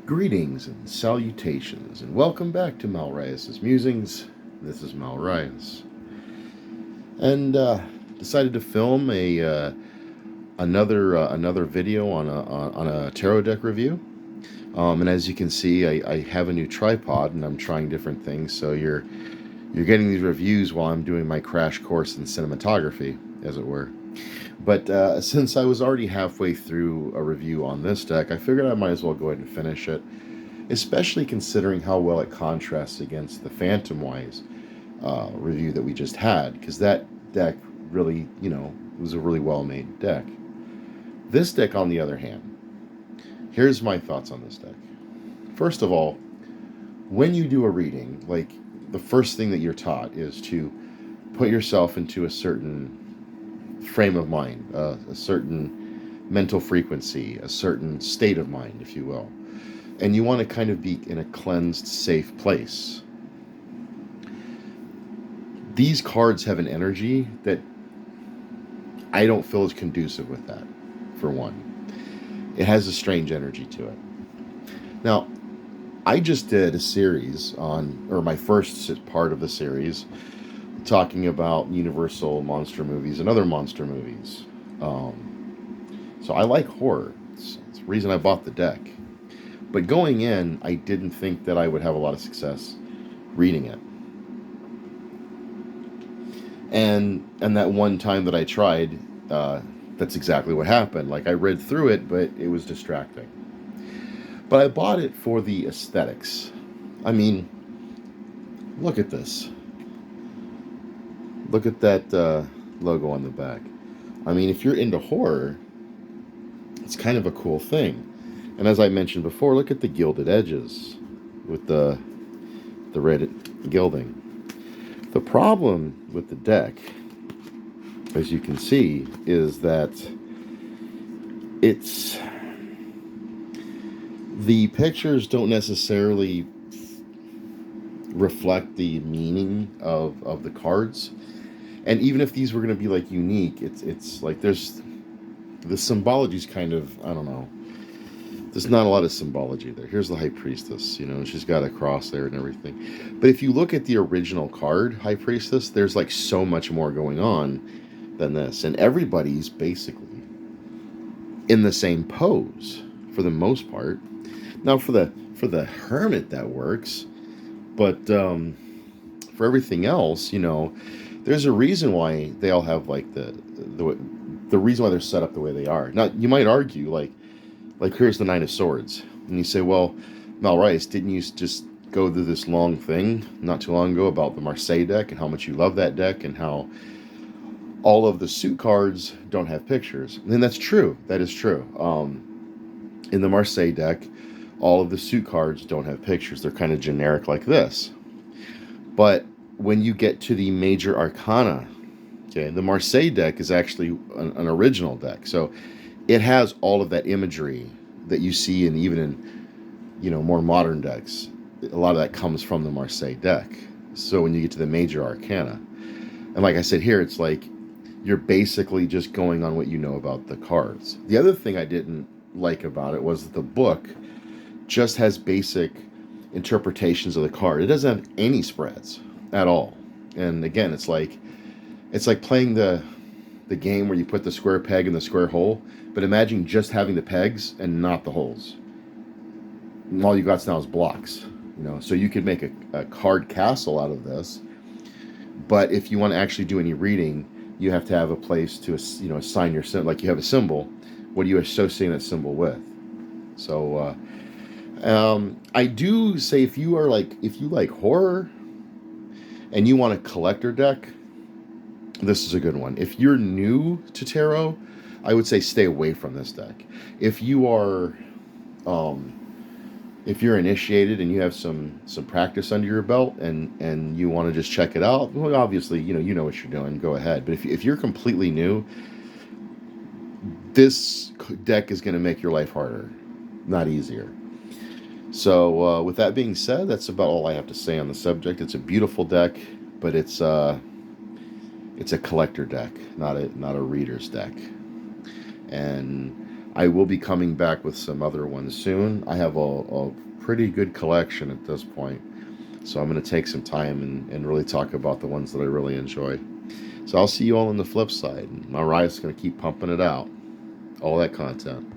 Greetings and salutations, and welcome back to Malrayas' Musings. This is Malrayas, and decided to film another video on a tarot deck review. And as you can see, I have a new tripod, and I'm trying different things. So you're getting these reviews while I'm doing my crash course in cinematography, as it were. But since I was already halfway through a review on this deck, I figured I might as well go ahead and finish it, especially considering how well it contrasts against the Phantom Wise review that we just had, because that deck really, was a really well-made deck. This deck, on the other hand, here's my thoughts on this deck. First of all, when you do a reading, like, the first thing that you're taught is to put yourself into a certain frame of mind, a certain mental frequency, a certain state of mind, if you will. And you want to kind of be in a cleansed, safe place. These cards have an energy that I don't feel is conducive with that, for one. It has a strange energy to it. Now, I just did a series or my first part of the series, talking about Universal monster movies and other monster movies. So I like horror. It's the reason I bought the deck. But going in, I didn't think that I would have a lot of success reading it. And that one time that I tried, that's exactly what happened. Like, I read through it, but it was distracting. But I bought it for the aesthetics. I mean, look at this. Look at that logo on the back. I mean, if you're into horror, it's kind of a cool thing. And as I mentioned before, look at the gilded edges with the red gilding. The problem with the deck, as you can see, is that the pictures don't necessarily reflect the meaning of the cards. And even if these were going to be like unique, it's like there's the symbology's kind of, I don't know. There's not a lot of symbology there. Here's the High Priestess, she's got a cross there and everything. But if you look at the original card, High Priestess, there's like so much more going on than this. And everybody's basically in the same pose for the most part. Now for the Hermit that works, but for everything else, there's a reason why they all have like the reason why they're set up the way they are. Now you might argue like here's the Nine of Swords, and you say, well, Malrayas, didn't you just go through this long thing not too long ago about the Marseille deck and how much you love that deck and how all of the suit cards don't have pictures? And that's true. That is true. In the Marseille deck, all of the suit cards don't have pictures. They're kind of generic like this. But when you get to the major arcana, okay, the Marseille deck is actually an original deck. So it has all of that imagery that you see even in, more modern decks. A lot of that comes from the Marseille deck. So when you get to the major arcana, and like I said here, it's like you're basically just going on what you know about the cards. The other thing I didn't like about it was that the book just has basic interpretations of the card. It doesn't have any spreads at all. And again, it's like playing the game where you put the square peg in the square hole, but imagine just having the pegs and not the holes. And all you got now is blocks, so you could make a card castle out of this. But if you want to actually do any reading, you have to have a place to, assign your symbol. Like you have a symbol, what do you associate that symbol with? So I do say if you like horror and you want a collector deck, this is a good one. If you're new to tarot, I would say stay away from this deck. If you are, if you're initiated and you have some practice under your belt and you want to just check it out, well, obviously, you know what you're doing, go ahead. But if you're completely new, this deck is going to make your life harder, not easier. So with that being said, that's about all I have to say on the subject. It's a beautiful deck, but it's a collector deck, not a reader's deck. And I will be coming back with some other ones soon. I have a pretty good collection at this point. So I'm going to take some time and really talk about the ones that I really enjoy. So I'll see you all on the flip side. Mariah's going to keep pumping it out. All that content.